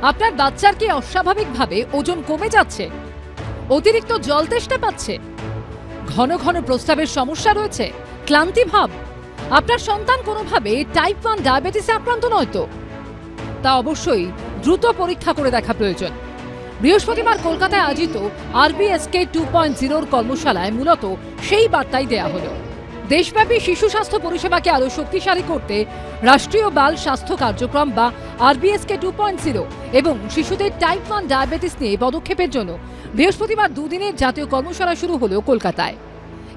আপনার বাচ্চার কি অস্বাভাবিকভাবে ওজন কমে যাচ্ছে, অতিরিক্ত জল তেষ্টা পাচ্ছে, ঘন ঘন প্রস্রাবের সমস্যা রয়েছে, ক্লান্তি ভাব, আপনার সন্তান কোনোভাবে টাইপ 1 ডায়াবেটিসে আক্রান্ত নয় তো? তা অবশ্যই দ্রুত পরীক্ষা করে দেখা প্রয়োজন। বৃহস্পতিবার কলকাতায় আয়োজিত RBSK 2.0 কর্মশালায় মূলত সেই বার্তাই দেয়া হলো। দেশব্যাপী শিশু স্বাস্থ্য পরিষেবাকে আরও শক্তিশালী করতে রাষ্ট্রীয় বাল স্বাস্থ্য কার্যক্রম বা RBSK 2.0 এবং শিশুদের টাইপ 1 ডায়াবেটিস নিয়ে পদক্ষেপের জন্য বৃহস্পতিবার দুদিনের জাতীয় কর্মশালা শুরু হলো কলকাতায়।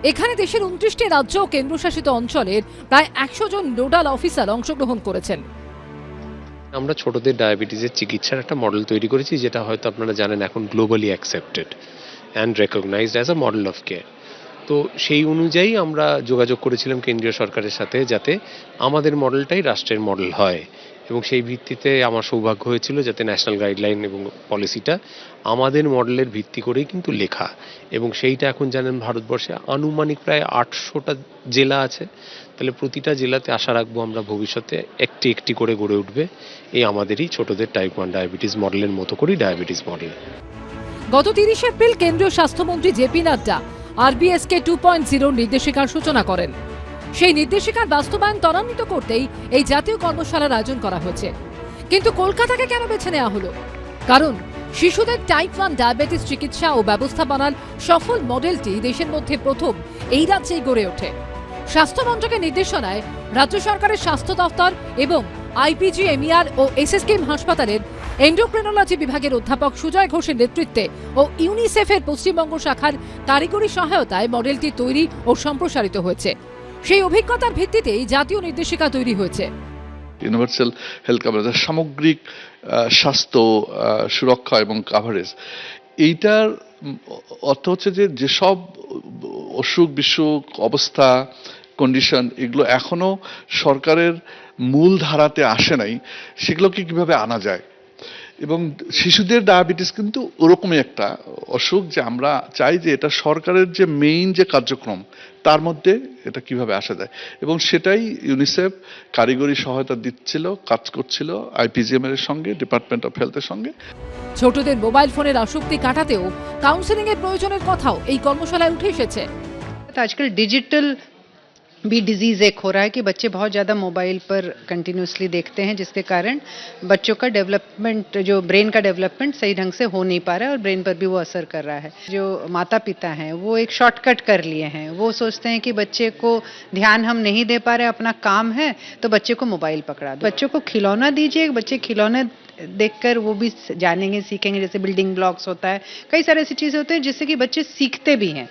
এখানে দেশের 29টি রাজ্য ও কেন্দ্রশাসিত অঞ্চলের প্রায় 100 জন নোডাল অফিসার অংশগ্রহণ করেছেন। আমরা ছোটদের ডায়াবেটিসের চিকিৎসার একটা মডেল তৈরি করেছি, যেটা হয়তো আপনারা জানেন এখন globally accepted and recognised as a model of care. তো সেই অনুযায়ী আমরা যোগাযোগ করেছিলাম কেন্দ্রীয় সরকারের সাথে, যাতে আমাদের মডেলটাই রাষ্ট্রের মডেল হয়, এবং সেই ভিত্তিতে আমার সৌভাগ্য হয়েছিল যাতে ন্যাশনাল গাইডলাইন এবং পলিসিটা আমাদের মডেলের ভিত্তি করেই কিন্তু লেখা, এবং সেইটা এখন জানেন ভারতবর্ষে আনুমানিক প্রায় 800টা জেলা আছে। তাহলে প্রতিটা জেলাতে আশা রাখবো আমরা ভবিষ্যতে একটি একটি করে গড়ে উঠবে এই আমাদেরই ছোটদের টাইপ 1 ডায়াবেটিস মডেলের মতো করেই ডায়াবেটিস মডেল। গত 30 এপ্রিল কেন্দ্রীয় স্বাস্থ্যমন্ত্রী জেপি নাড্ডা RBSK 2.0 নির্দেশিকার সূচনা করেন। সেই নির্দেশিকার বাস্তবায়ন ত্বরান্বিত করতেই এই জাতীয় কর্মশালার আয়োজন করা হয়েছে। কিন্তু কলকাতাকে কেন বেছে নেওয়া হলো? কারণ শিশুদের টাইপ 1 ডায়াবেটিস চিকিৎসা ও ব্যবস্থাপনার সফল মডেলটি দেশের মধ্যে প্রথম এই রাজ্যেই গড়ে ওঠে। স্বাস্থ্য মন্ত্রকের নির্দেশনায় রাজ্য সরকারের স্বাস্থ্য দফতর এবং IPGMER ও SSKM হাসপাতালের এন্ডোক্রিনোলজি বিভাগের অধ্যাপক সুজয় ঘোষের নেতৃত্বে ও ইউনিসেফের পশ্চিমবঙ্গ শাখার কারিগরি সহায়তায় মডেলটি তৈরি ও সম্প্রসারিত হয়েছে। সেই অভিজ্ঞতার ভিত্তিতেই জাতীয় নির্দেশিকা তৈরি হয়েছে। ইউনিভার্সাল হেলথ কভারেজ, সামগ্রিক স্বাস্থ্য সুরক্ষা এবং কাভারেজ, এইটার অর্থ হচ্ছে যে যেসব অসুখ বিসুখ অবস্থা কন্ডিশন এগুলো এখনো সরকারের মূল ধারাতে আসে নাই, সেগুলোকে কিভাবে আনা যায়। এবং শিশুদের ডায়াবেটিস কিন্তু ওরকমই একটা অসুখ যে আমরা চাই যে এটা সরকারের যে মেইন যে কার্যক্রম তার মধ্যে এটা কিভাবে আসা যায়, এবং সেটাই ইউনিসেফ কারিগরি সহায়তা দিচ্ছিল, কাজ করছিল IPGMER এর সঙ্গে, ডিপার্টমেন্ট অফ হেলথের সঙ্গে। ছোটদের মোবাইল ফোনের আসক্তি কাটাতেও কাউন্সেলিং এর প্রয়োজনের কথাও এই কর্মশালায় উঠে এসেছে। आजकल डिजिटल भी डिजीज एक हो रहा है कि बच्चे बहुत ज़्यादा मोबाइल पर कंटिन्यूसली देखते हैं, जिसके कारण बच्चों का डेवलपमेंट, जो ब्रेन का डेवलपमेंट सही ढंग से हो नहीं पा रहा है और ब्रेन पर भी वो असर कर रहा है। जो माता पिता हैं वो एक शॉर्टकट कर लिए हैं, वो सोचते हैं कि बच्चे को ध्यान हम नहीं दे पा रहे, अपना काम है तो बच्चे को मोबाइल पकड़ा दो। बच्चों को खिलौना दीजिए, बच्चे खिलौने देखकर वो भी जानेंगे, सीखेंगे। जैसे बिल्डिंग ब्लॉक्स होता है, कई सारी ऐसी चीज़ें होती हैं जिससे कि बच्चे सीखते भी हैं।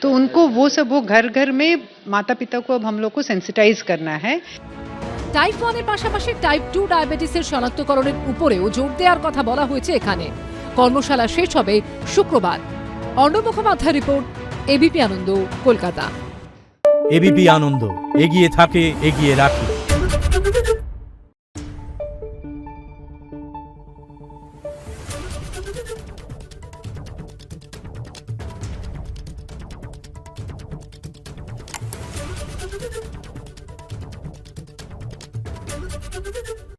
तो उनको वो सब, वो घर घर में माता पिता को अब हम लोग को सेंसिटाइज करना है। টাইপ 1 এর পাশাপাশি টাইপ 2 ডায়াবেটিসের শনাক্তকরণের উপরেও জোর দেওয়ার কথা বলা হয়েছে এখানে। কর্মশালা শেষ হবে শুক্রবার। অর্ণব মুখোপাধ্যায় রিপোর্ট, ABP আনন্দ, কলকাতা। ABP আনন্দ, এগিয়ে থাকে, এগিয়ে রাখে। Thank you.